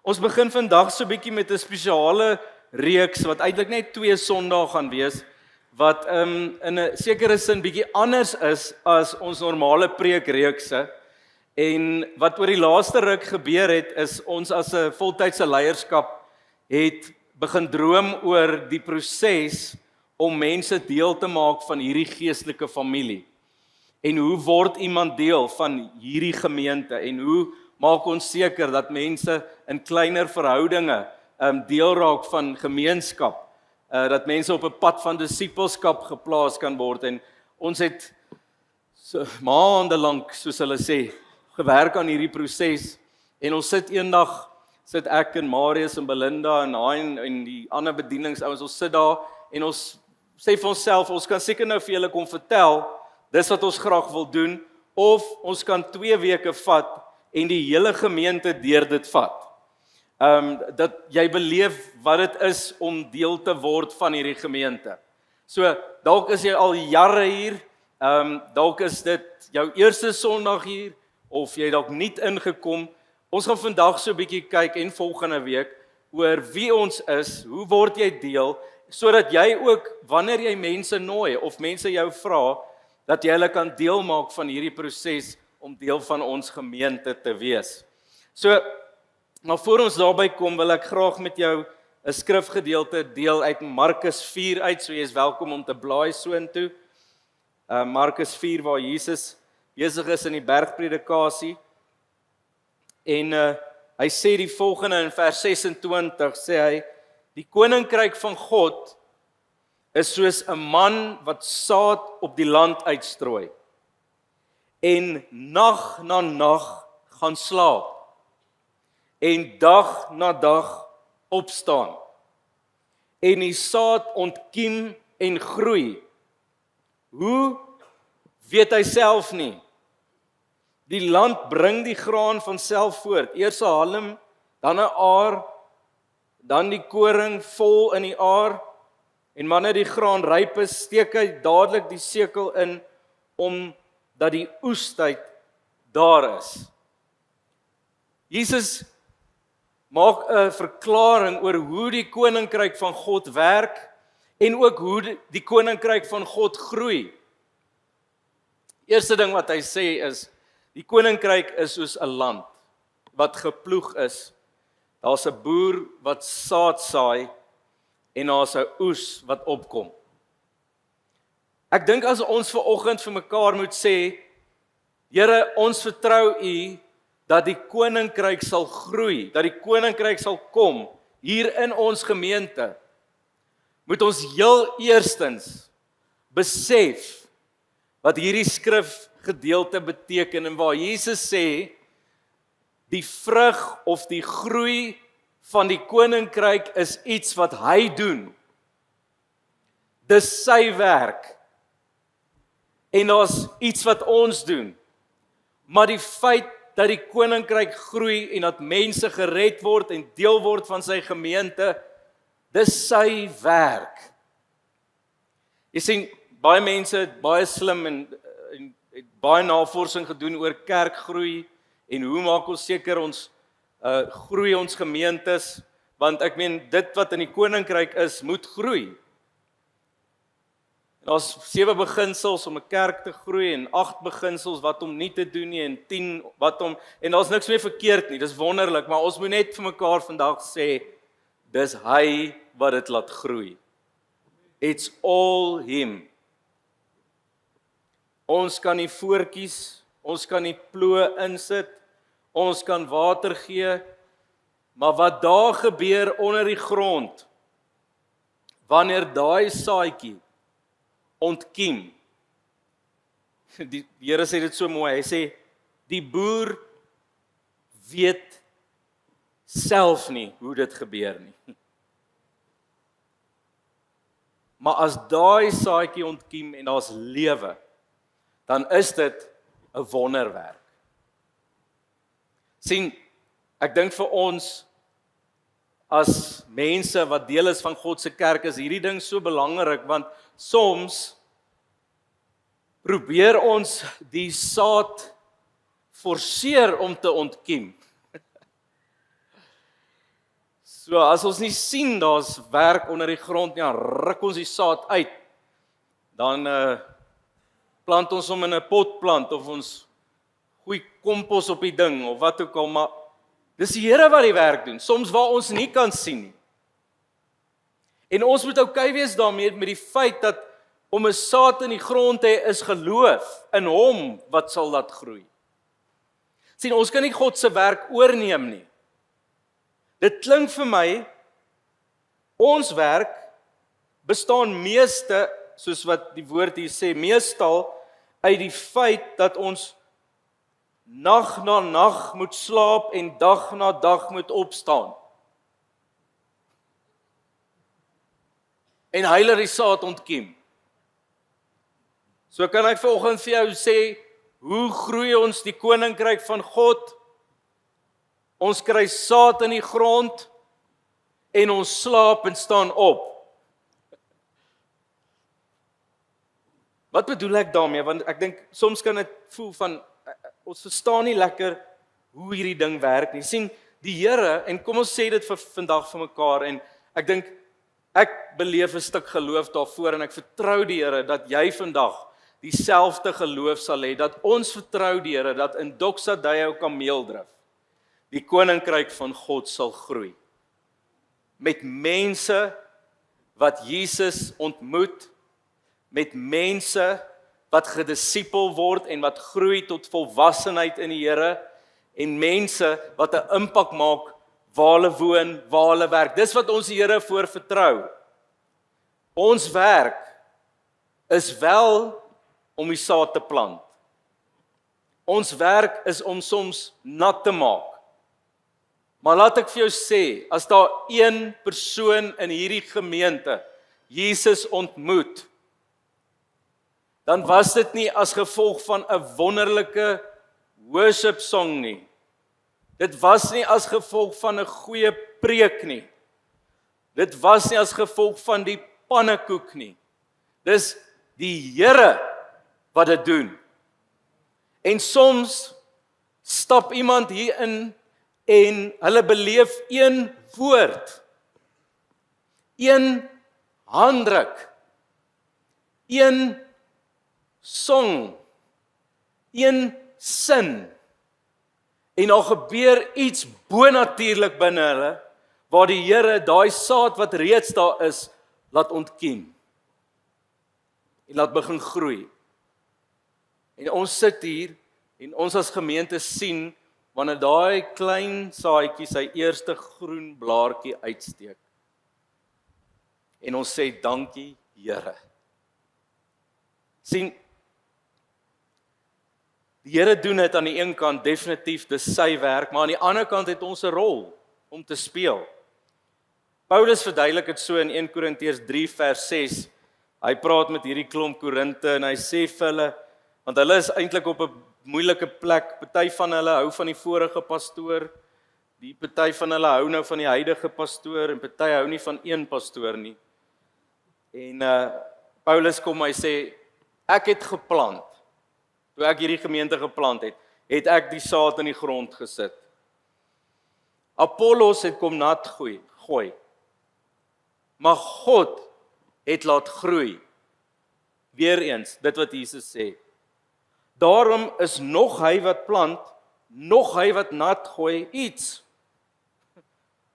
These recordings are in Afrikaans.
Ons begin vandag so 'n bietjie met 'n spesiale reeks wat eintlik net 2 Sondae gaan wees wat in 'n sekere sin bietjie anders is as ons normale preekreekse. En wat oor die laaste ruk gebeur het is ons as 'n voltydse leierskap het begin droom oor die proses om mense deel te maak van hierdie geestelike familie. En hoe word iemand deel van hierdie gemeente en hoe maak ons seker dat mense in kleiner verhoudinge deel raak van gemeenskap, dat mense op 'n pad van disippelskap geplaas kan word. En ons het so maande lank, soos hulle sê, gewerk aan hierdie proses. En ons sit ek en Marius en Belinda en Hein en die ander bedieningsouens, ons sit daar en ons sê vir onsself, ons kan seker nou vir julle kom vertel, dis wat ons graag wil doen, of ons kan 2 weke vat en die hele gemeente deur dit vat. Dat jy beleef wat dit is om deel te word van hierdie gemeente. So, dalk is jy al jare hier, dalk is dit jou eerste Sondag hier, of jy dalk nie ingekom. Ons gaan vandag so 'n bietjie kyk en volgende week oor wie ons is, hoe word jy deel, sodat jy ook, wanneer jy mense nooi, of mense jou vra, dat jy hulle kan deel maak van hierdie proses om deel van ons gemeente te wees. So, maar voor ons daarby kom, wil ek graag met jou 'n skrifgedeelte deel uit Markus 4 uit, so jy is welkom om te blaai soontoe. Markus 4 waar Jesus besig is in die bergpredikasie. En hy sê die volgende in vers 26, sê hy, die koninkryk van God is soos 'n man wat saad op die land uitstrooi en nag na nag gaan slaap en dag na dag opstaan en die saad ontkiem en groei. Hoe weet hy self nie? Die land bring die graan van self voort, eers 'n halm, dan 'n aar, dan die koring vol in die aar, en wanneer die graan ryp is, steek hy dadelik die sekel in, omdat die oestyd daar is. Jesus maak 'n verklaring oor hoe die koninkryk van God werk, en ook hoe die koninkryk van God groei. Eerste ding wat hy sê is, die koninkryk is soos 'n land wat geploeg is. Daar's 'n boer wat saad saai en daar's 'n oes wat opkom. Ek dink as ons vanoggend vir mekaar moet sê, Here, ons vertrou U dat die koninkryk sal groei, dat die koninkryk sal kom hier in ons gemeente, moet ons heel eerstens besef wat hierdie skrifgedeelte beteken en waar Jesus sê, die vrug of die groei van die koninkryk is iets wat hy doen. Dis sy werk. En daar's iets wat ons doen. Maar die feit dat die koninkryk groei en dat mense gered word en deel word van sy gemeente, dis sy werk. Jy sien, baie mense het baie slim en het baie navorsing gedoen oor kerkgroei en hoe maak ons seker ons groei ons gemeentes, want ek meen dit wat in die koninkryk is, moet groei. Daar's 7 beginsels om 'n kerk te groei en 8 beginsels wat om nie te doen nie en 10 wat om, en daar's niks meer verkeerd nie, dis wonderlik, maar ons moet net vir mekaar vandag sê, dis hy wat dit laat groei. It's all him. Ons kan nie voortjies, ons kan nie ploë insit, ons kan water gee, maar wat daar gebeur onder die grond, wanneer daai saadjie ontkiem. Die Here sê dit so mooi, hy sê, die boer weet self nie hoe dit gebeur nie. Maar as daai saadjie ontkiem en daar's lewe, dan is dit 'n wonderwerk. Sien, ek dink vir ons as mense wat deel is van God se kerk, is hierdie ding so belangrik, want soms probeer ons die saad forceer om te ontkiem. So as ons nie sien daar's werk onder die grond nie, dan ruk ons die saad uit. Dan plant ons hom in 'n potplant of ons gooi kompos op die ding of wat ook al, maar dis die Here wat die werk doen, soms waar ons nie kan sien nie. En ons moet okay wees daarmee met die feit dat om 'n saad in die grond te hê is geloof in hom wat sal laat groei. Sien, ons kan nie God se werk oorneem nie. Dit klink vir my, ons werk bestaan meeste, soos wat die woord hier sê, meestal uit die feit dat ons nag na nag moet slaap en dag na dag moet opstaan. En heiler die saad ontkiem. So kan ek vanoggend vir jou sê, hoe groei ons die koninkryk van God? Ons kry saad in die grond en ons slaap en staan op. Wat bedoel ek daarmee? Want ek dink soms kan dit voel van ons verstaan nie lekker hoe hierdie ding werk nie. Sien, die Here, en kom ons sê dit vir vandag vir mekaar, en ek dink ek beleef 'n stuk geloof daarvoor en ek vertrou die Here dat jy vandag dieselfde geloof sal hê, dat ons vertrou die Here dat in Doxa Deo Kameeldrif die koninkryk van God sal groei. Met mense wat Jesus ontmoet, met mense wat gedisipel word en wat groei tot volwassenheid in die Here, en mense wat 'n impak maak waar hulle woon, waar hulle werk. Dis wat ons die Here voor vertrou. Ons werk is wel om die saad te plant. Ons werk is om soms nat te maak. Maar laat ek vir jou sê, as daar een persoon in hierdie gemeente Jesus ontmoet, dan was dit nie as gevolg van 'n wonderlike worship song nie. Dit was nie as gevolg van 'n goeie preek nie. Dit was nie as gevolg van die pannekoek nie. Dis die Here wat dit doen. En soms stap iemand hier in en hulle beleef een woord, een handdruk, een song, een sin, en daar gebeur iets bonatuurlik binne hulle, waar die Here daai saad wat reeds daar is, laat ontkiem, en laat begin groei. En ons sit hier, en ons as gemeente sien, wanneer daai klein saadjie sy eerste groen blaartjie uitsteek. En ons sê, dankie Here. Sien, die Here doen dit aan die een kant, definitief, dis sy werk, maar aan die ander kant het ons 'n rol om te speel. Paulus verduidelik dit so in 1 Korintiërs 3 vers 6. Hy praat met hierdie klomp Korinte en hy sê vir hulle, want hulle is eintlik op 'n moeilike plek, party van hulle hou van die vorige pastoor, die party van hulle hou nou van die huidige pastoor, en party hou nie van een pastoor nie. En Paulus kom, hy sê, ek het geplant, toe ek hierdie gemeente geplant het ek die saad in die grond gesit. Apollos het kom nat gooi. Maar God het laat groei. Weereens, dit wat Jesus sê. Daarom is nog hy wat plant, nog hy wat nat gooi iets.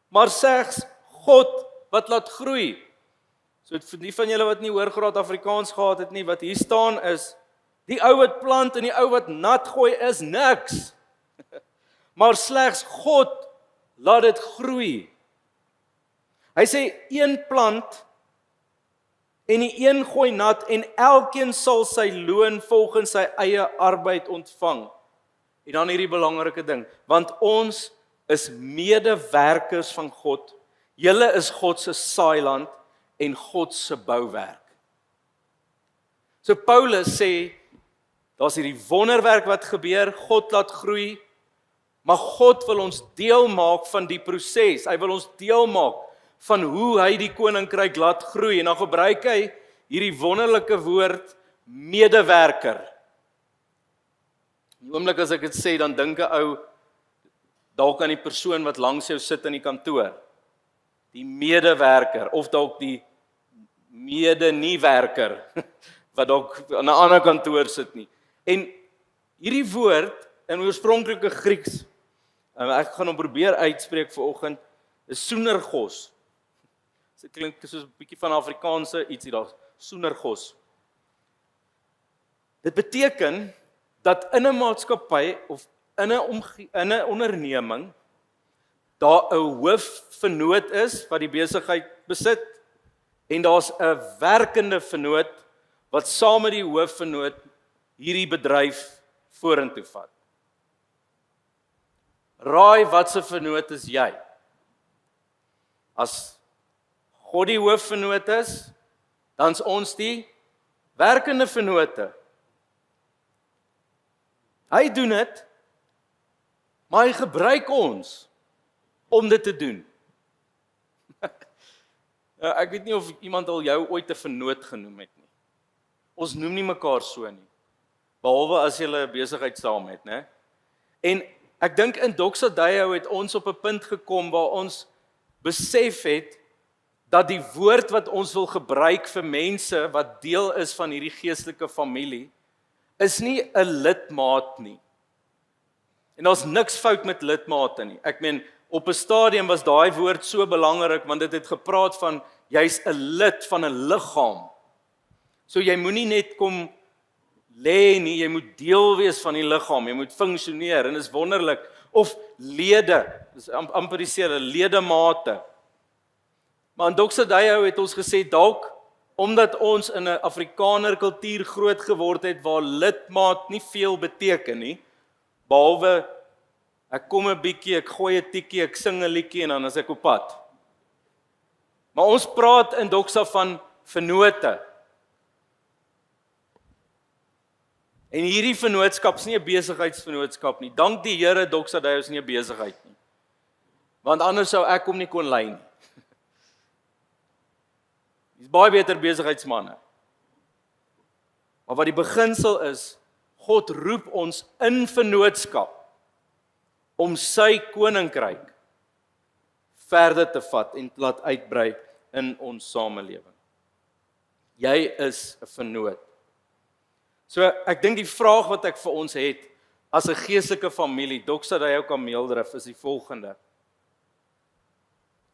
Maar slegs God wat laat groei. So vir die van julle wat nie hoërgraad Afrikaans gehad het nie, wat hier staan is, die ou wat plant en die ou wat nat gooi is niks. Maar slegs God laat dit groei. Hy sê, een plant en die een gooi nat en elkeen sal sy loon volgens sy eie arbeid ontvang. En dan hierdie belangrike ding, want ons is medewerkers van God. Julle is God se saailand en God se bouwerk. So Paulus sê, daar's hierdie wonderwerk wat gebeur, God laat groei, maar God wil ons deel maak van die proses. Hy wil ons deel maak van hoe hy die koninkryk laat groei. En dan gebruik hy hierdie wonderlike woord, medewerker. Die oomblik as ek dit sê, dan dink 'n ou dalk aan die persoon wat langs jou sit in die kantoor. die medewerker of dalk die mede-nie-werker wat dalk aan 'n ander kantoor sit nie. En hierdie woord in oorspronklike Grieks, ek gaan hom probeer uitspreek vanoggend, is soenergos. Dit klink soos 'n bietjie van Afrikaanse ietsie daar, soenergos. Dit beteken dat in 'n maatskappy of in 'n onderneming daar 'n hoofvernoot is wat die besigheid besit en daar's 'n werkende vernoot wat saam met die hoofvernoot hierdie bedryf vorentoe vat. Raai wat se vernoot is jy? As God die hoofvernoot is, dan's ons die werkende vernote. Hy doen dit, maar hy gebruik ons om dit te doen. Ek weet nie of iemand al jou ooit 'n vernoot genoem het nie. Ons noem nie mekaar so nie, behalwe as jy 'n besigheid saam het, né? En ek dink in Doxadio het ons op 'n punt gekom waar ons besef het dat die woord wat ons wil gebruik vir mense wat deel is van hierdie geestelike familie, is nie 'n lidmaat nie. En daar's niks fout met lidmate nie. Ek meen, op 'n stadium was daai woord so belangrik, want dit het gepraat van, jy's 'n lid van 'n liggaam. So jy moenie net kom lê nie, jy moet deel wees van die liggaam, jy moet funksioneer, en is wonderlik. Of lede, dis amper dieselfde, ledemate. Maar in Doxadio het ons gesê, dalk, omdat ons in 'n Afrikaner kultuur groot geword het, waar lidmaat nie veel beteken nie, behalwe, ek kom 'n bietjie, ek gooi 'n tikkie, ek sing 'n liedjie en dan is ek op pad. Maar ons praat in Doxa van vennote. En hierdie vennootskap is nie 'n besigheidsvennootskap nie. Dank die Here, Doxadio is nie 'n besigheid nie. Want anders sou ek hom nie kon lei nie. Dis baie beter besigheidsmanne. Maar wat die beginsel is, God roep ons in vennootskap om sy koninkryk verder te vat en te laat uitbrei in ons samelewing. Jy is 'n vennoot. So ek dink die vraag wat ek vir ons het as 'n geestelike familie, Doxadio Kameeldrif, is die volgende.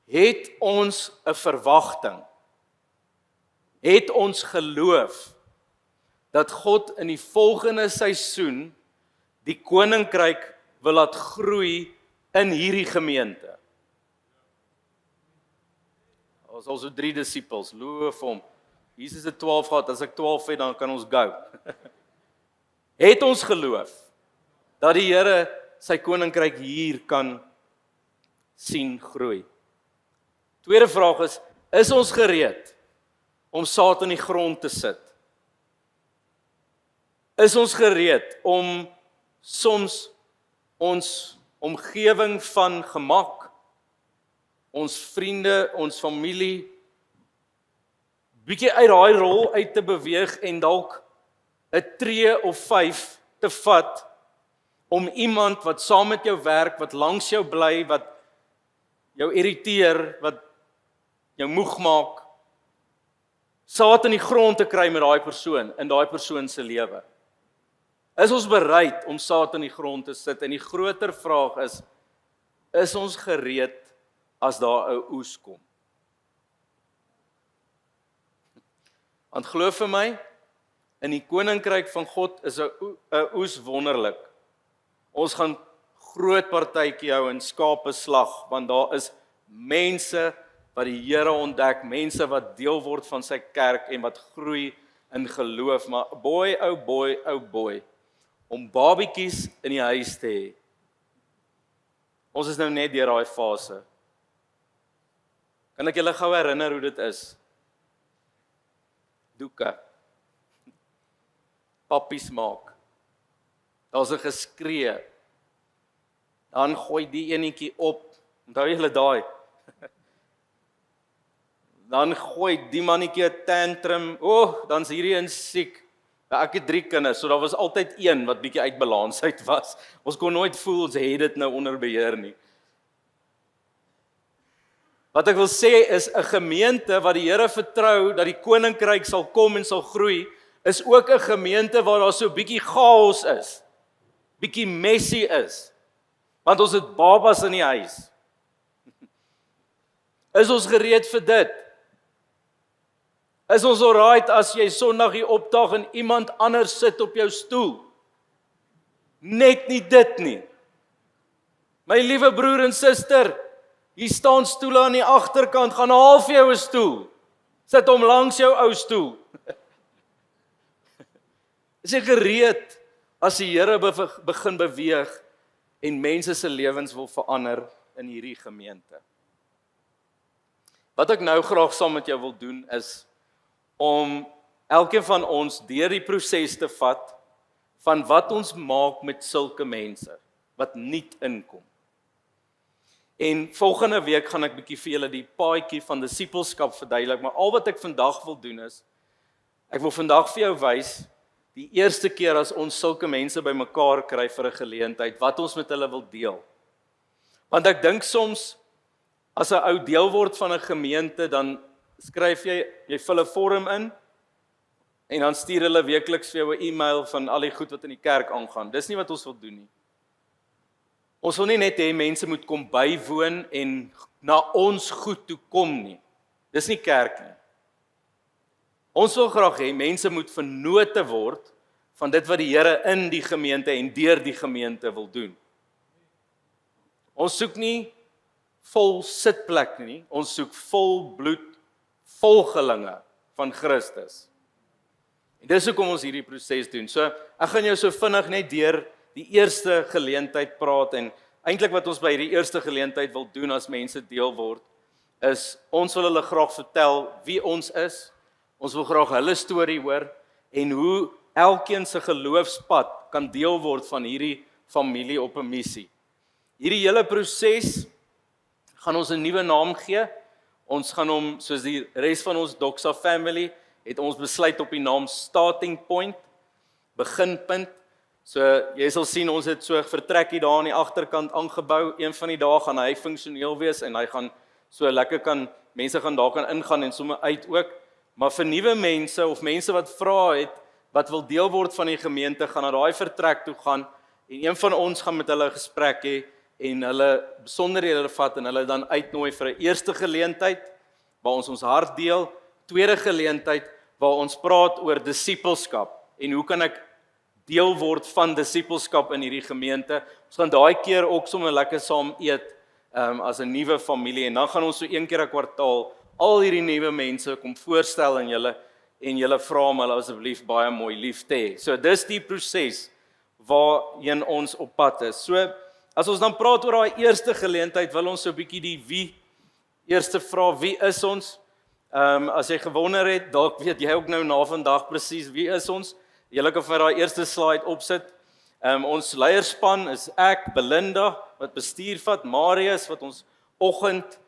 Het ons 'n verwagting? Het ons geloof dat God in die volgende seisoen die koninkryk wil laat groei in hierdie gemeente? Ons al so 3 disippels, loof hom. Jesus het 12 gehad, as ek 12 het, dan kan ons go. Het ons geloof dat die Here sy koninkryk hier kan sien groei? Tweede vraag is ons gereed om saad in die grond te sit? Is ons gereed om soms ons omgewing van gemak, ons vriende, ons familie, bietjie uit daai rol uit te beweeg en dalk 'n tree of 5 te vat om iemand wat saam met jou werk, wat langs jou bly, wat jou irriteer, wat jou moeg maak, saad in die grond te kry met daai persoon, in daai persoon se lewe. Is ons bereid om saad in die grond te sit? En die groter vraag is ons gereed as daar 'n oes kom? Want glo vir my, in die koninkryk van God is 'n oes wonderlik. Ons gaan groot partytjie hou in skape slag, want daar is mense wat die Here ontdek, mense wat deel word van sy kerk en wat groei in geloof. Maar oh boy, om babietjies in die huis te hê. Ons is nou net deur daai fase. Kan ek julle gou herinner hoe dit is? Doeke. Pappies maak. Daar's 'n geskree. Dan gooi die enetjie op. Onthou julle daai? Dan gooi die mannetjie 'n tantrum. Dan's hierdie een siek. Ek het 3 kinders, so daar was altyd een wat bietjie uit balans uit was. Ons kon nooit voel ons het dit nou onder beheer nie. Wat ek wil sê is 'n gemeente wat die Here vertrou dat die koninkryk sal kom en sal groei, is ook 'n gemeente waar daar so 'n bietjie chaos is, bietjie messy is. Want ons het babas in die huis. Is ons gereed vir dit? Is ons alright as jy Sondag hier opdaag en iemand anders sit op jou stoel? Net nie dit nie. My liewe broer en suster, hier staan stoele aan die agterkant, gaan haal vir jou 'n stoel. Sit hom langs jou ou stoel. Is jy gereed as die Here begin beweeg en mense se lewens wil verander in hierdie gemeente? Wat ek nou graag saam met jou wil doen is om elkeen van ons deur die proses te vat van wat ons maak met sulke mense wat nuut inkom. En volgende week gaan ek bietjie vir julle die paadjie van disippelskap verduidelik, maar al wat ek vandag wil doen is, ek wil vandag vir jou wys, die eerste keer as ons sulke mense bymekaar kry vir 'n geleentheid, wat ons met hulle wil deel. Want ek dink soms, as 'n ou deel word van 'n gemeente, dan skryf jy vul 'n vorm in, en dan stuur hulle weekliks vir jou 'n e-mail van al die goed wat in die kerk aangaan. Dis nie wat ons wil doen nie. Ons wil nie net hê mense moet kom bywoon en na ons goed toe kom nie. Dis nie kerk nie. Ons wil graag hê mense moet vennote word van dit wat die Here in die gemeente en deur die gemeente wil doen. Ons soek nie vol sitplek nie, ons soek vol bloed volgelinge van Christus. En dis hoekom ons hierdie proses doen. So, ek gaan jou so vinnig net deur die eerste geleentheid praat, en eintlik wat ons by hierdie eerste geleentheid wil doen as mense deel word, is ons wil hulle graag vertel wie ons is, ons wil graag hulle storie hoor, en hoe elkeen se geloofspad kan deel word van hierdie familie op 'n missie. Hierdie hele proses gaan ons 'n nuwe naam gee. Ons gaan hom, soos die res van ons Doxa family, het ons besluit op die naam Starting Point, beginpunt. So jy sal sien, ons het so 'n vertrekkie daar aan die agterkant aangebou. Een van die dae gaan hy funksioneel wees en hy gaan so lekker mense gaan daar kan ingaan en sommer uit ook. Maar vir nuwe mense of mense wat vra het, wat wil deel word van die gemeente, gaan na daai vertrek toe gaan en een van ons gaan met hulle 'n gesprek hê en hulle besonderhede vat en hulle dan uitnooi vir 'n eerste geleentheid waar ons hart deel, tweede geleentheid waar ons praat oor disippelskap en hoe kan ek deel word van disippelskap in hierdie gemeente. Ons gaan daai keer ook sommer lekker saam eet as 'n nuwe familie en dan gaan ons so een keer 'n kwartaal al hierdie nuwe mense kom voorstel aan julle en julle vra om hulle asseblief baie mooi lief te hê. So dis die proses waarheen ons op pad is. So as ons dan praat oor daai eerste geleentheid, wil ons so 'n bietjie die wie eerste vra, wie is ons? As jy gewonder het, dalk weet jy ook nou na vandag presies wie is ons. Julle kan vir daai eerste slide opsit. Ons leierspan is ek, Belinda wat bestuur vat, Marius wat ons oggend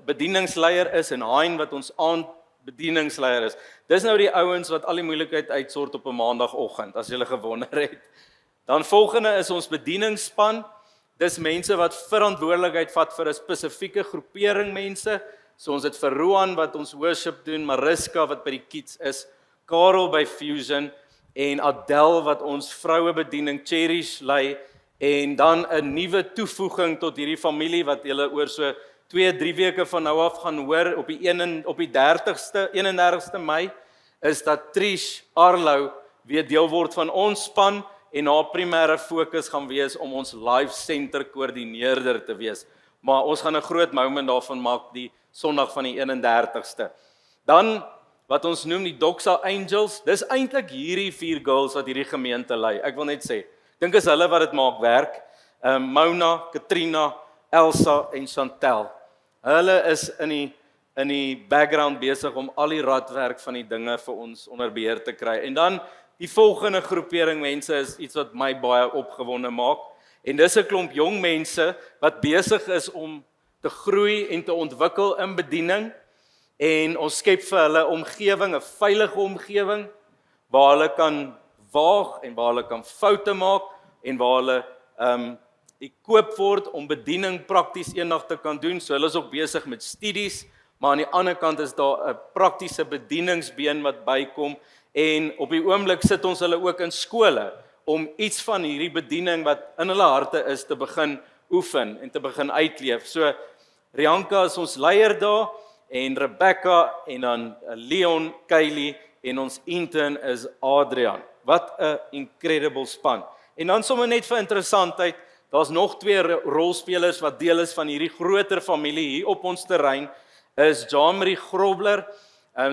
bedieningsleier is en Hein wat ons aand bedieningsleier is. Dis nou die ouens wat al die moeilikheid uitsort op 'n maandagooggend, as julle gewonder het. Dan volgende is ons bedieningsspan. Dis mense wat verantwoordelikheid vat vir 'n spesifieke groepering mense. So ons het vir Roan wat ons worship doen, Mariska wat by die kids is, Karel by Fusion en Adel wat ons vroue bediening Cherish lei en dan 'n nuwe toevoeging tot hierdie familie wat julle oor so 2-3 weke van nou af gaan hoor op die 31ste Mei is dat Trish Arlou weer deel word van ons span en haar primêre fokus gaan wees om ons live center koördineerder te wees. Maar ons gaan 'n groot moment daarvan maak die Sondag van die 31ste. Dan wat ons noem die Doxa Angels, dis eintlik hierdie 4 girls wat hierdie gemeente lei. Ek wil net sê, dink is hulle wat dit maak werk. Mona, Katrina, Elsa en Chantel. Hulle is in die background besig om al die radwerk van die dinge vir ons onder beheer te kry. En dan die volgende groepering mense is iets wat my baie opgewonde maak. En dis 'n klomp jong mense wat besig is om te groei en te ontwikkel in bediening. En ons skep vir hulle omgewing, 'n veilige omgewing waar hulle kan waag en waar hulle kan foute maak en waar hulle gekoop word om bediening prakties eendag te kan doen. So hulle is ook besig met studies, maar aan die ander kant is daar 'n praktiese bedieningsbeen wat bykom en op die oomblik sit ons hulle ook in skole om iets van hierdie bediening wat in hulle harte is te begin oefen en te begin uitleef. So Rianka is ons leier daar en Rebecca en dan Leon, Kylie en ons intern is Adrian. Wat 'n incredible span. En dan sommer net vir interessantheid, daar's nog 2 rolspelers wat deel is van hierdie groter familie hier op ons terrein, is Jean-Marie Grobler.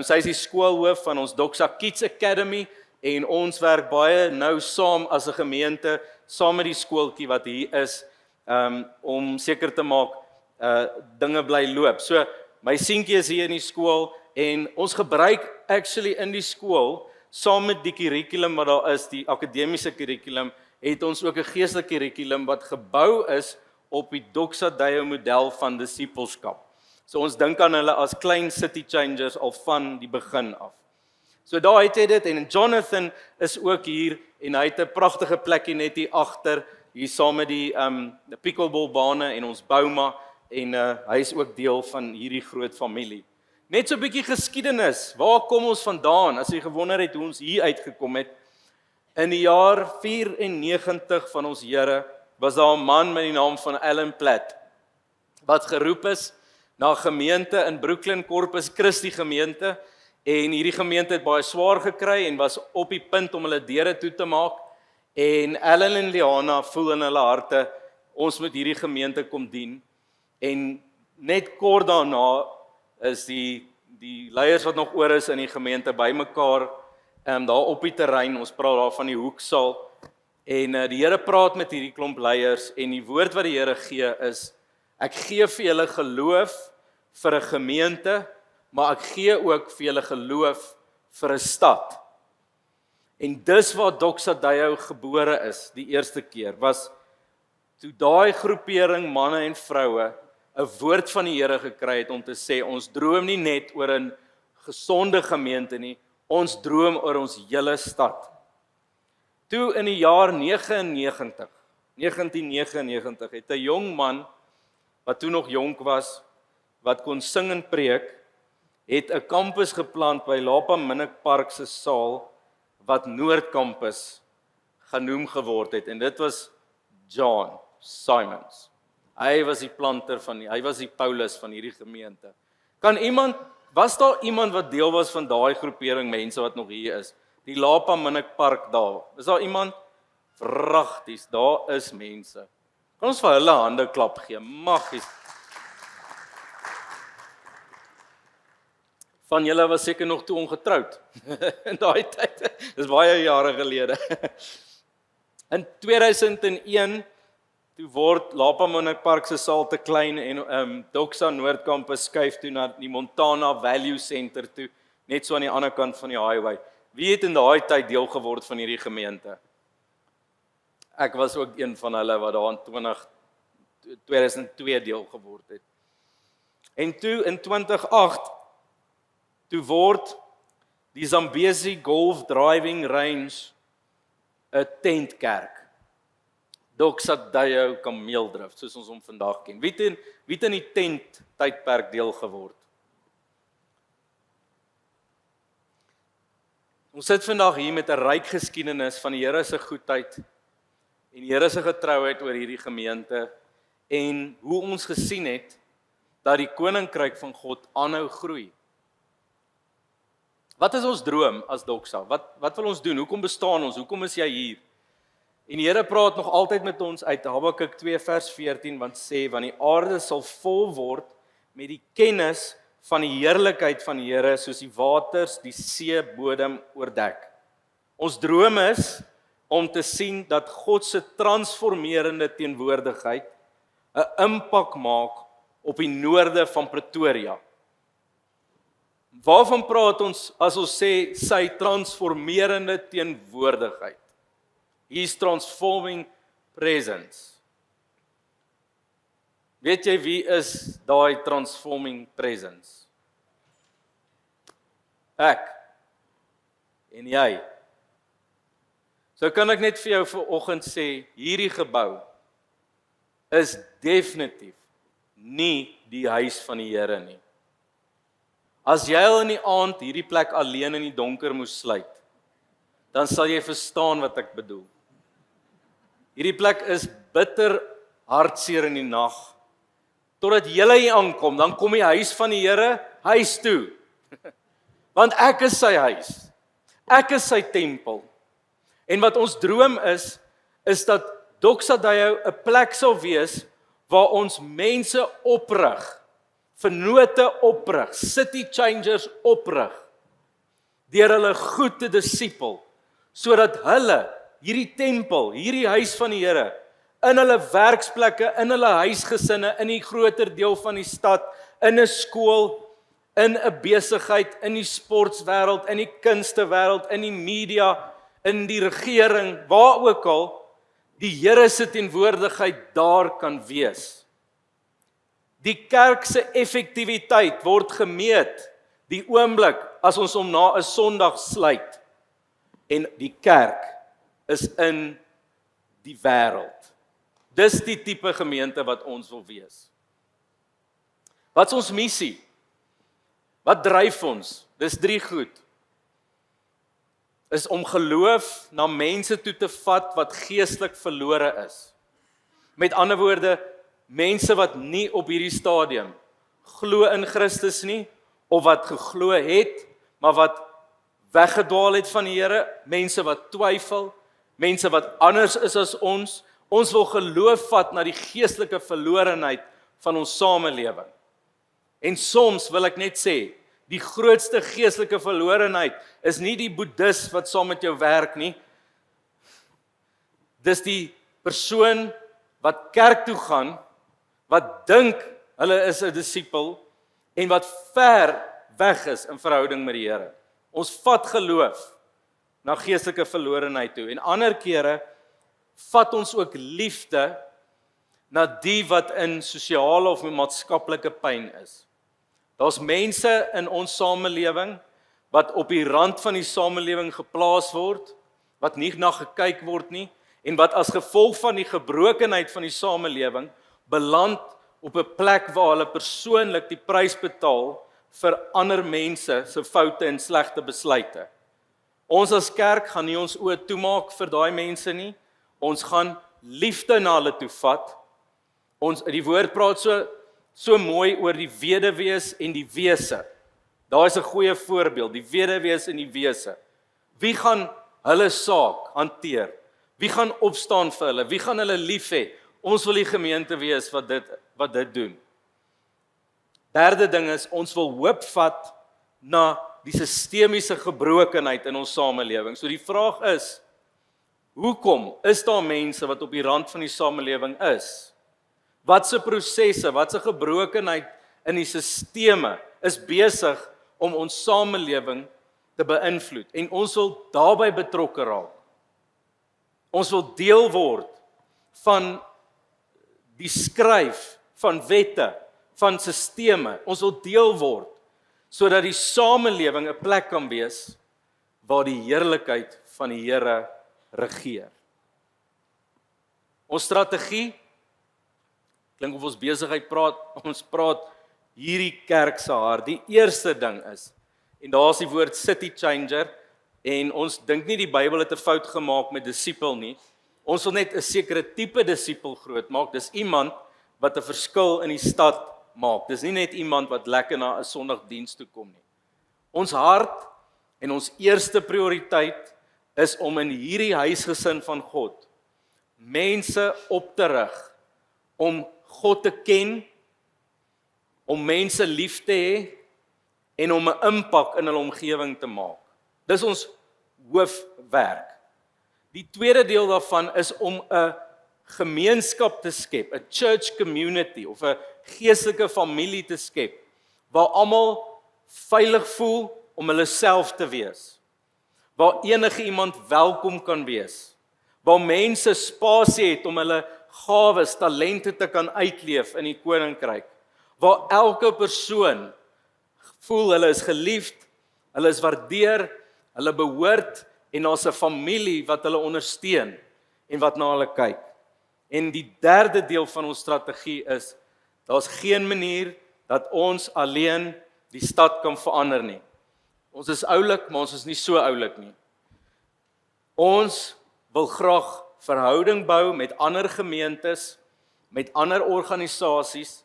Sy is die skoolhoof van ons Doxa Kids Academy en ons werk baie nou saam as 'n gemeente, saam met die skooltjie wat hier is, om seker te maak dinge bly loop. So my seentjie is hier in die skool en ons gebruik actually in die skool saam met die kurrikulum wat daar is, die akademiese kurrikulum, het ons ook 'n geestelike kurrikulum wat gebou is op die Doxa Deo model van disippelskap. So ons dink aan hulle as klein city changers al van die begin af. So daar het hy dit en Jonathan is ook hier en hy het 'n pragtige plekkie net hier agter, hier saam met die pickleballbane en ons bouma en hy is ook deel van hierdie groot familie. Net so 'n bietjie geskiedenis. Waar kom ons vandaan? As jy gewonder het hoe ons hier uitgekom het. In die jaar 94 van ons Here was daar 'n man met die naam van Alan Platt wat geroep is na 'n gemeente in Brooklyn, Corpus Christi gemeente, en hierdie gemeente het baie swaar gekry en was op die punt om hulle deure toe te maak, en Alan en Liana voel in hulle harte, ons moet hierdie gemeente kom dien, en net kort daarna is die leiers wat nog oor is in die gemeente bymekaar, daar op die terrein, ons praat daar van die hoeksaal, en die Here praat met hierdie klomp leiers, en die woord wat die Here gee is, ek gee vir julle geloof vir 'n gemeente, maar ek gee ook vir julle geloof vir 'n stad. En dis waar Doxa Deo gebore is, die eerste keer, was toe daai groepering manne en vroue 'n woord van die Here gekry het om te sê, ons droom nie net oor 'n gesonde gemeente nie, ons droom oor ons hele stad. Toe in die jaar 1999 het 'n jong man wat toe nog jonk was, wat kon sing en preek, het 'n kampus geplant by Lapa Minnick Park se saal wat Noordkampus genoem geword het, en dit was John Simons. Hy was die planter hy was die Paulus van hierdie gemeente. Was daar iemand wat deel was van daai groepering mense wat nog hier is? Die Lapa Minnick Park daar. Is daar iemand? Pragties, daar is mense. Kan ons vir hulle hande klap gee? Maggies. Van julle was seker nog toe ongetroud. In daai tyd. Dis baie jare gelede. In 2001 toe word Lapa Minnick Park se saal te klein en Doxa Noordkampus skuif toe na die Montana Value Center toe, net so aan die ander kant van die highway. Wie het in daai tyd deel geword van hierdie gemeente? Ek was ook een van hulle wat daar in 2002 deel geword het. En toe in 2008 toe word die Zambezi Golf Driving Range 'n tentkerk. Doxa Deo kameeldrift, soos ons hom vandag ken. Wie het in die tent tydperk deel geword? Ons sit vandag hier met 'n ryk geskiedenis van die Here se goedheid en die Here se getrouheid oor hierdie gemeente en hoe ons gesien het dat die koninkryk van God aanhou groei. Wat is ons droom as Doxa? Wat wil ons doen? Hoekom bestaan ons? Hoekom is jy hier? En die Here praat nog altyd met ons uit Habakuk 2 vers 14, want sê, want die aarde sal vol word met die kennis van die heerlikheid van die Here, soos die waters die seebodem oordek. Ons droom is om te sien dat God se transformerende teenwoordigheid 'n impak maak op die noorde van Pretoria. Waarvan praat ons as ons sê sy transformerende teenwoordigheid? He's transforming presence. Weet jy wie is daai transforming presence? Ek en jy. So kan ek net vir jou vanoggend sê, hierdie gebou is definitief nie die huis van die Here nie. As jy al in die aand hierdie plek alleen in die donker moes sluit, dan sal jy verstaan wat ek bedoel. Hierdie plek is bitter hartseer in die nag. Totdat jy hier aankom, dan kom die huis van die Here huis toe. Want ek is sy huis. Ek is sy tempel. En wat ons droom is dat Doxa Deo 'n plek sal wees waar ons mense oprig, vennote oprig, city changers oprig, deur hulle goed te disipel, sodat hulle hierdie tempel, hierdie huis van die Here, in hulle werksplekke, in hulle huisgesinne, in die groter deel van die stad, in 'n skool, in 'n besigheid, in die sportswêreld, in die kunstewêreld, in die media, in die regering, waar ook al, die Here se teenwoordigheid daar kan wees. Die kerk se effektiwiteit word gemeet die oomblik as ons hom na 'n Sondag sluit. En die kerk is in die wêreld. Dis die tipe gemeente wat ons wil wees. Wat is ons missie? Wat dryf ons? Dis 3 goed. Is om geloof na mense toe te vat wat geestelik verlore is. Met ander woorde, mense wat nie op hierdie stadium glo in Christus nie, of wat geglo het, maar wat weggedwaal het van die Here, mense wat twyfel, mense wat anders is as ons. Ons wil geloof vat na die geestelike verlorenheid van ons samelewing. En soms wil ek net sê, die grootste geestelike verlorenheid is nie die boeddhis wat saam met jou werk nie. Dis die persoon wat kerk toe gaan, wat dink hulle is 'n disipel en wat ver weg is in verhouding met die Here. Ons vat geloof na geestelike verlorenheid toe. En ander kere vat ons ook liefde na die wat in sosiale of maatskaplike pyn is. Daar's mense in ons samelewing wat op die rand van die samelewing geplaas word, wat nie na gekyk word nie, en wat as gevolg van die gebrokenheid van die samelewing beland op 'n plek waar hulle persoonlik die prys betaal vir ander mense se foute en slegte besluite. Ons as kerk gaan nie ons oë toemaak vir daai mense nie. Ons gaan liefde na hulle toe vat. Die woord praat so mooi oor die weduwees en die wese. Daar is 'n goeie voorbeeld, die weduwees en die wese. Wie gaan hulle saak hanteer? Wie gaan opstaan vir hulle? Wie gaan hulle lief hê? Ons wil die gemeente wees wat dit doen. Derde ding is, ons wil hoop vat na die sistemiese gebrokenheid in ons samelewing. So die vraag is, hoekom is daar mense wat op die rand van die samelewing is? Watse prosesse, watse gebrokenheid in die sisteme is besig om ons samelewing te beïnvloed? En ons wil daarbey betrokke raak. Ons wil deel word van die skryf van wette, van sisteme. Ons wil deel word sodat die samelewing 'n plek kan wees waar die heerlikheid van die Here regeer. Ons strategie, klink of ons besigheid praat, ons praat hierdie kerk se hart. Die eerste ding is, en daar's die woord city changer, en ons dink nie die Bybel het 'n fout gemaak met disipel nie. Ons wil net 'n sekere tipe disipel groot maak. Dis iemand wat 'n verskil in die stad maak. Dis nie net iemand wat lekker na 'n Sondagdiens toe kom nie. Ons hart en ons eerste prioriteit is om in hierdie huisgesin van God mense op te rig om God te ken, om mense lief te hê en om 'n impak in hulle omgewing te maak. Dis ons hoofwerk. Die tweede deel daarvan is om 'n gemeenskap te skep, 'n church community of 'n geestelike familie te skep waar almal veilig voel om hulle self te wees. Waar enige iemand welkom kan wees. Waar mense spasie het om hulle gawes, talente te kan uitleef in die koninkryk. Waar elke persoon voel hulle is geliefd, hulle is waardeer, hulle behoort en daar's 'n familie wat hulle ondersteun en wat na hulle kyk. En die derde deel van ons strategie is, daar's geen manier dat ons alleen die stad kan verander nie. Ons is oulik, maar ons is nie so oulik nie. Ons wil graag verhouding bou met ander gemeentes, met ander organisasies,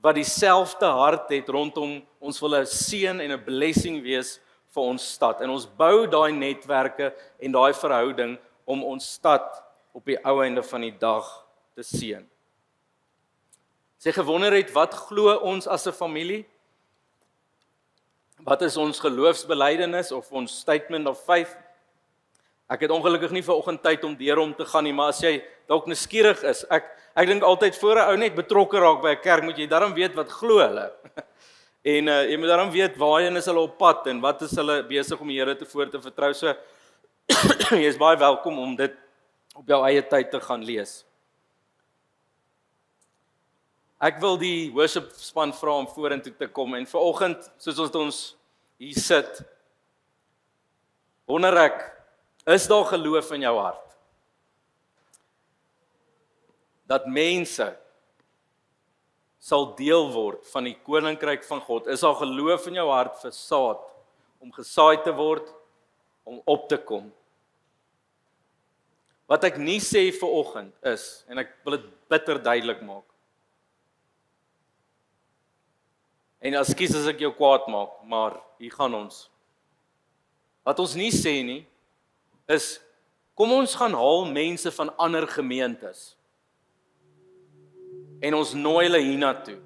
wat dieselfde hart het rondom ons wil 'n seën en 'n blessing wees vir ons stad. En ons bou daai netwerke en daai verhouding om ons stad op die ou einde van die dag te seën. As jy gewonder het, wat glo ons as 'n familie? Wat is ons geloofsbelijdenis of ons statement of faith? Ek het ongelukkig nie vanoggend tyd om deur te gaan nie, maar as jy dalk nuuskierig is, ek dink altyd voor 'n ou net betrokke raak by 'n kerk, moet jy darm weet wat glo hulle. En jy moet darm weet waarheen is hulle op pad en wat is hulle besig om die Here te voor te vertrou. So jy is baie welkom om dit op jou eie tyd te gaan lees. Ek wil die worship span vra om vorentoe te kom en vanoggend, soos ons hier sit, wonder ek, is daar geloof in jou hart? Dat mense sal deel word van die koninkryk van God. Is daar geloof in jou hart vir saad om gesaai te word, om op te kom? Wat ek nie sê vanoggend is, en ek wil dit bitter duidelik maak. En ekskuus as ek jou kwaad maak, maar hier gaan ons. Wat ons nie sê nie, is, kom ons gaan haal mense van ander gemeentes. En ons nooi hulle hiernatoe.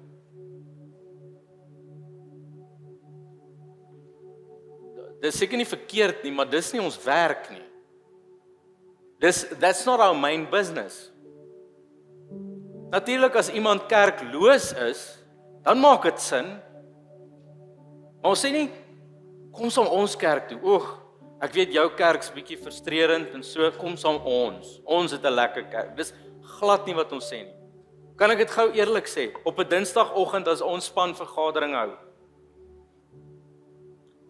Dis seker nie verkeerd nie, maar dis nie ons werk nie. That's not our main business. Natuurlik as iemand kerkloos is, dan maak dit sin. Maar ons sê nie, kom saam ons kerk toe. Oeg, ek weet jou kerk's bietjie frustrerend en so, kom saam ons. Ons het 'n lekker kerk. Dis glad nie wat ons sê nie. Kan ek dit gou eerlik sê? Op 'n Dinsdagoggend as ons span vergadering hou.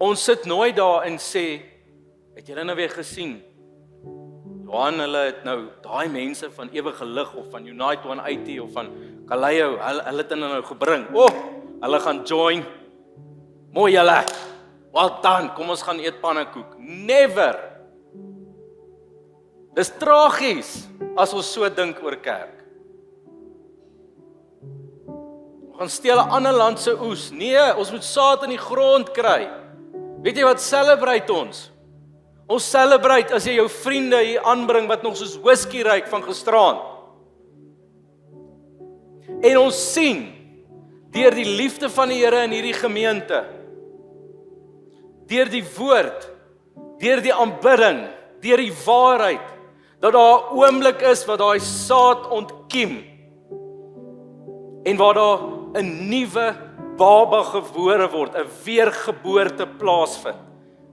Ons sit nooit daar en sê, het julle nou weer gesien? Johan, hulle het nou daai mense van Ewige Lig of van Unite 180 of van Kaleio, hulle het nou gebring. Hulle gaan join. Mooi julle. Well done, kom ons gaan eet pannekoek. Never. Dis tragies as ons so dink oor kerk. Ons gaan steel 'n ander land se oes. Nee, ons moet saad in die grond kry. Weet jy wat celebrate ons? Ons celebrate as jy jou vriende hier aanbring wat nog soos whisky ruik van gisteraand. En ons sien deur die liefde van die Here in hierdie gemeente, deur die woord, deur die aanbidding, deur die waarheid, dat daar 'n oomblik is wat daai saad ontkiem en waar daar 'n nuwe baba gebore word, 'n weergeboorte plaasvind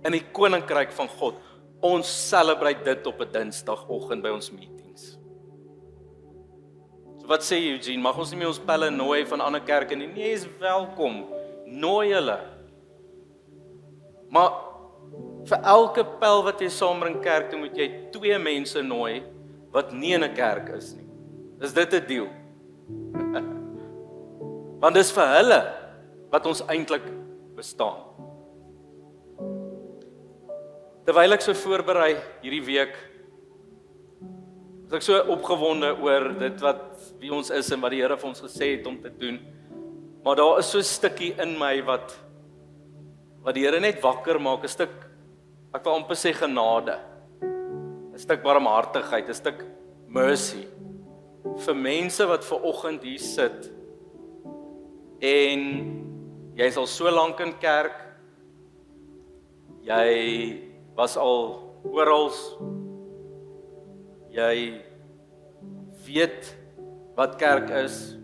in die koninkryk van God. Ons celebrate dit op 'n Dinsdagoggend by ons meetings. So wat sê Eugene, mag ons nie meer ons pelle nooi van ander kerke nie? Nee, is welkom. Nooi hulle. Maar vir elke pel wat jy saambring kerk toe, moet jy 2 mense nooi wat nie in 'n kerk is nie. Is dit 'n deal? Want dis vir hulle wat ons eintlik bestaan. Terwyl ek so voorberei hierdie week, is ek so opgewonde oor dit wie ons is en wat die Here vir ons gesê het om te doen. Maar daar is so 'n stukkie in my wat die Here net wakker maak, 'n stuk, ek wil amper sê genade, 'n stuk barmhartigheid, 'n stuk mercy vir mense wat ver oggend hier sit en jy is al so lank in kerk, jy was al oral, jy weet wat kerk is,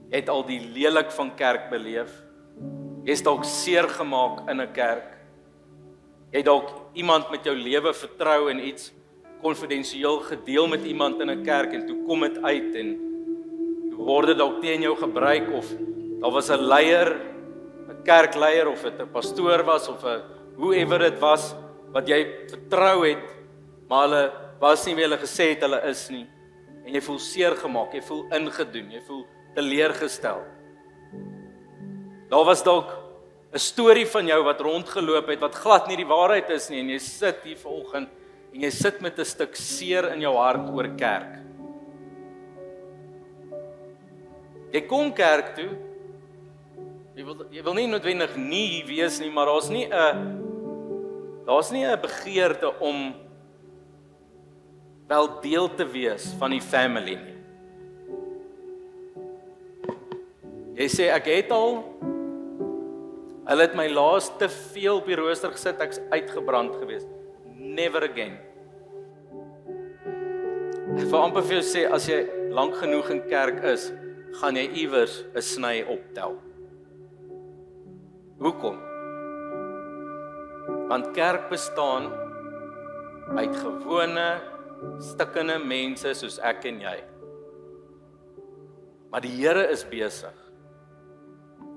jy het al die lelik van kerk beleef, jy is dalk seer gemaak in 'n kerk, jy het dalk iemand met jou lewe vertrou en iets konfidensieel gedeel met iemand in 'n kerk en toe kom dit uit en toe word dit dalk teen jou gebruik of daar was 'n leier, 'n kerkleier of dit 'n pastoor was of 'n whoever dit was wat jy vertrou het, maar hulle was nie wie hulle gesê het hulle is nie. en jy voel seer gemaak, jy voel ingedoen, jy voel teleurgestel. Daar was dalk 'n storie van jou wat rondgeloop het, wat glad nie die waarheid is nie, en jy sit hier vanoggend, en jy sit met 'n stuk seer in jou hart oor kerk. Jy kom kerk toe, jy wil nie noodwendig nie hier wees nie, maar daar's nie 'n begeerte om wel deel te wees van die family nie. Jy sê, ek het al, hulle het my laas te veel op die rooster gesit, ek's uitgebrand gewees. Never again. Ek wil amper vir jou sê, as jy lank genoeg in kerk is, gaan jy iewers 'n sny optel. Hoekom? Want kerk bestaan uit gewone, stikkende mense soos ek en jy. Maar die Here is besig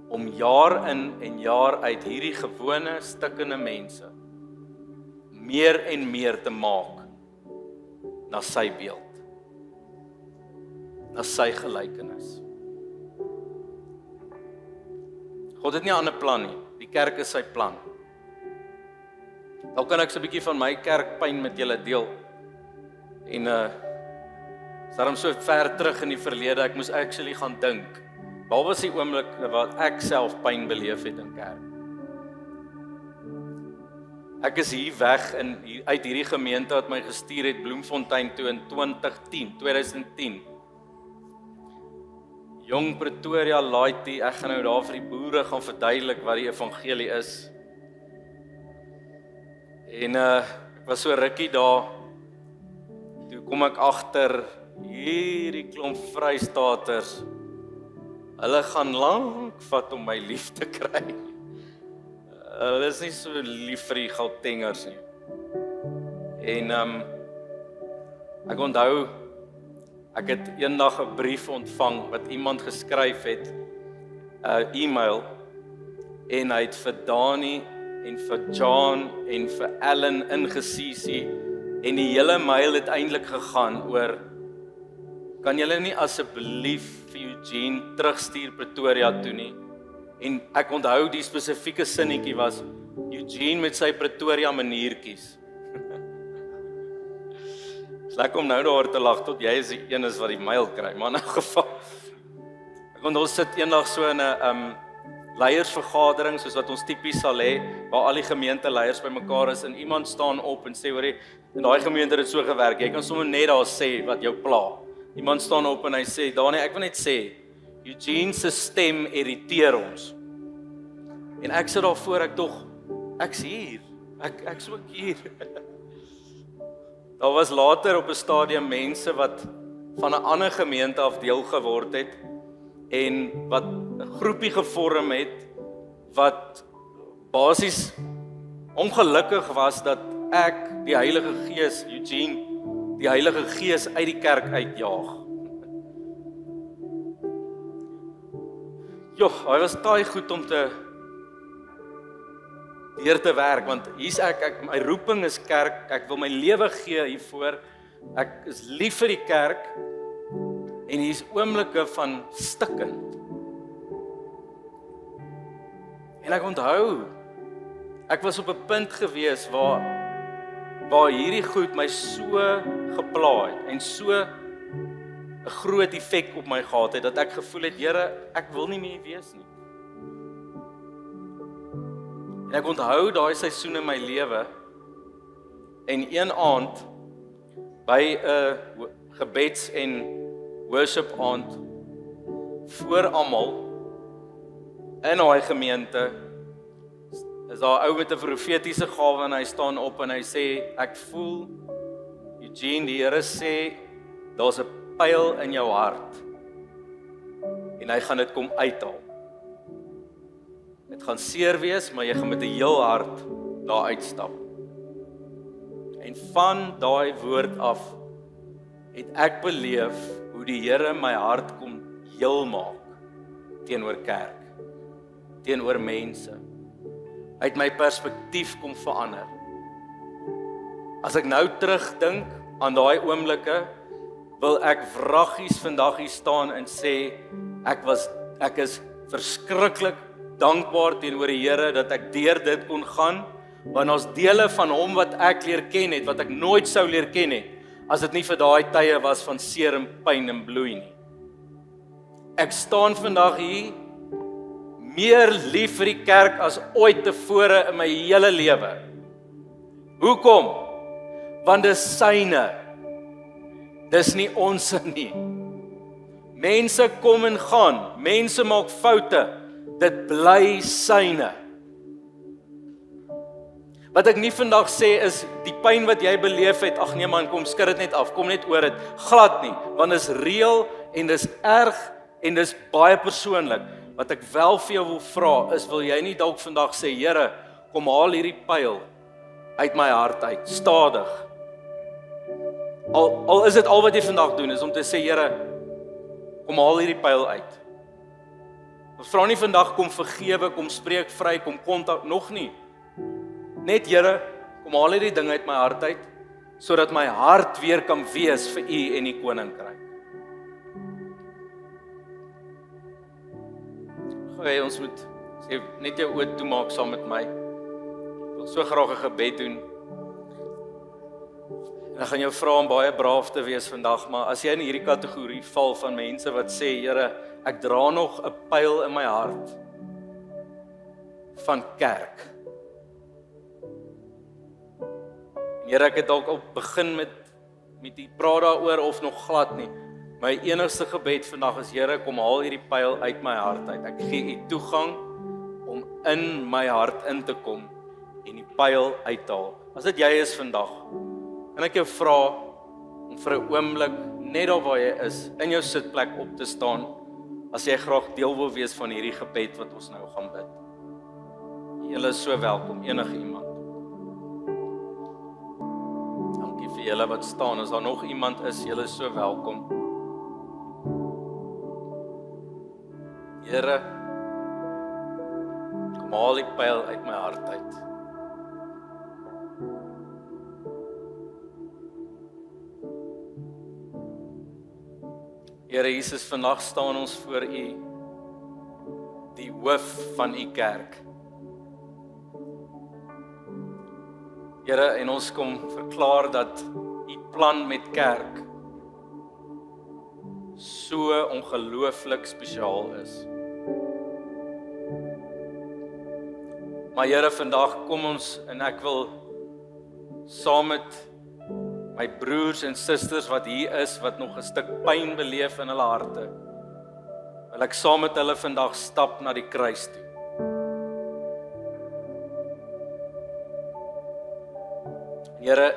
om jaar in en jaar uit hierdie gewone, stikkende mense meer en meer te maak na sy beeld, na sy gelykenis. God het nie 'n ander plan nie, die kerk is sy plan. Dan kan ek so 'n bietjie van my kerkpyn met julle deel. En is daarom so ver terug in die verlede, ek moes actually gaan dink. Waar was die oomblik wat ek self pyn beleef het in kerk? Ek is hier weg uit hierdie gemeente wat my gestuur het Bloemfontein toe in 2010. Jong Pretoria Laity, ek gaan nou daar vir die boere gaan verduidelik wat die evangelie is. En ek was so rukkie daar, toe kom ek agter hierdie klomp Vrystaaters, hulle gaan lank vat om my lief te kry. Hulle is nie so lief vir die Gautengers nie. En ek onthou, ek het eendag 'n brief ontvang wat iemand geskryf het, 'n e-mail, en hy het vir Dani en vir John en vir Ellen ingesiesie, en die hele mail het eintlik gegaan oor, kan julle nie asseblief vir Eugene terugstuur Pretoria toe nie? En ek onthou die spesifieke sinnetjie was, Eugene met sy Pretoria maniertjies. Dis lekker om nou daar te lag, tot jy is die een wat die mail kry, maar in 'n geval. Ek onthou sit eendag so in 'n leiersvergadering, soos wat ons tipies sal hê, waar al die gemeenteleiers bymekaar is, en iemand staan op en sê, hoorie, in daai gemeente het dit so gewerk, jy kan sommer net daar sê wat jou pla. Iemand staan op en hy sê, Dani, ek wil net sê, Eugene se stem irriteer ons. En ek sit daar voor, ek's hier, ek's ook hier. Daar was later op 'n stadium mense wat van 'n ander gemeente af deel geword het, en wat 'n groepie gevorm het, wat basies ongelukkig was dat ek die Heilige Gees, Eugene, die Heilige Gees uit die kerk uitjaag. Hy was taai goed om deur te werk, want hier's ek my roeping is kerk, ek wil my lewe gee hiervoor, ek is lief vir die kerk, en hier's oomblikke van stikkend. En ek onthou, ek was op 'n punt gewees waar hierdie goed my so gepla het, en so 'n groot effek op my gehad het, dat ek gevoel het, Here, ek wil nie meer wees nie. En ek onthou daai seisoen in my lewe, en een aand, by 'n gebeds- en worship aand, voor almal, in daai gemeente, is daar 'n ou met 'n profetiese gawe, en hy staan op en hy sê, ek voel, Eugene, die Here sê, daar's 'n pyl in jou hart, en hy gaan dit kom uithaal. Dit gaan seer wees, maar jy gaan met 'n heel hart daar uitstap. En van daai woord af, het ek beleef, hoe die Here my hart kom heel maak, teenoor kerk, teenoor mense. Hy het my perspektief kom verander. As ek nou terugdink aan daai oomblikke, wil ek wraggies vandag hier staan en sê, ek is verskriklik dankbaar teenoor die Here dat ek deur dit kon gaan, want ons dele van hom wat ek leer ken het, wat ek nooit sou leer ken het, as dit nie vir daai tye was van seer en pyn en bloei nie. Ek staan vandag hier, meer lief vir die kerk as ooit tevore in my hele lewe. Hoekom? Want dis syne. Dis nie onse nie. Mense kom en gaan, mense maak foute, dit bly syne. Wat ek nie vandag sê is, die pyn wat jy beleef het, ag nee man, kom skud dit net af, kom net oor dit, glad nie, want dis reël en dis erg en dis baie persoonlik. Wat ek wel vir jou wil vra is, wil jy nie dalk vandag sê, Here, kom haal hierdie pyl uit my hart uit, stadig. Al is dit al wat jy vandag doen, is om te sê, Here, kom haal hierdie pyl uit. Ons vra nie vandag, kom vergewe, kom spreek vry, kom kontak, nog nie. Net, Here, kom haal hierdie ding uit my hart uit, sodat my hart weer kan wees vir U en die koninkryk. Goeie, ons moet sê, net jou oë toemaak saam met my. Ek wil so graag 'n gebed doen. En ek gaan jou vra om baie braaf te wees vandag, maar as jy in hierdie kategorie val van mense wat sê, Here, ek dra nog 'n pyl in my hart van kerk. En Here, ek het dalk al begin met die praat daaroor of nog glad nie. My enigste gebed vandag is, Here, kom haal hierdie pyl uit my hart uit. Ek gee U toegang om in my hart in te kom en die pyl uit te haal. As dit jy is vandag, en ek jou vra om vir 'n oomblik, net daar waar jy is, in jou sitplek op te staan, as jy graag deel wil wees van hierdie gebed wat ons nou gaan bid. Julle is so welkom, enige iemand. Dankie vir julle wat staan, as daar nog iemand is, julle is so welkom. Here, kom haal die pyl uit my hart uit. Here Jesus, vandag staan ons voor U, die hoof van U kerk. Here, en ons kom verklaar dat U plan met kerk so ongelooflik spesiaal is. Maar Here, vandag kom ons en ek wil saam met my broers en susters wat hier is, wat nog 'n stuk pyn beleef in hulle harte, wil ek saam met hulle vandag stap na die kruis toe. Here,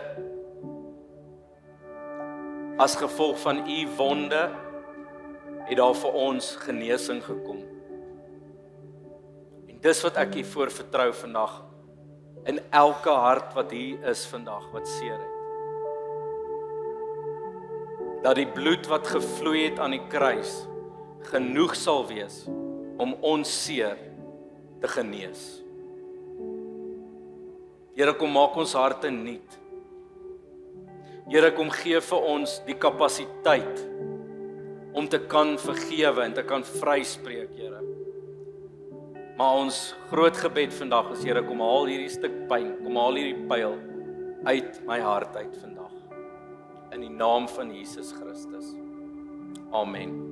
as gevolg van U wonde, het daar vir ons genesing gekom. En dis wat ek U voor vertrou vandag, in elke hart wat hier is vandag, wat seer het. Dat die bloed wat gevloei het aan die kruis, genoeg sal wees om ons seer te genees. Here, kom maak ons harte nuut. Here, kom gee vir ons die kapasiteit om te kan vergewe en te kan vryspreek, Here. Maar ons groot gebed vandag is, Here, kom haal hierdie stuk pyn, kom haal hierdie pyl uit my hart uit vandag. In die naam van Jesus Christus. Amen.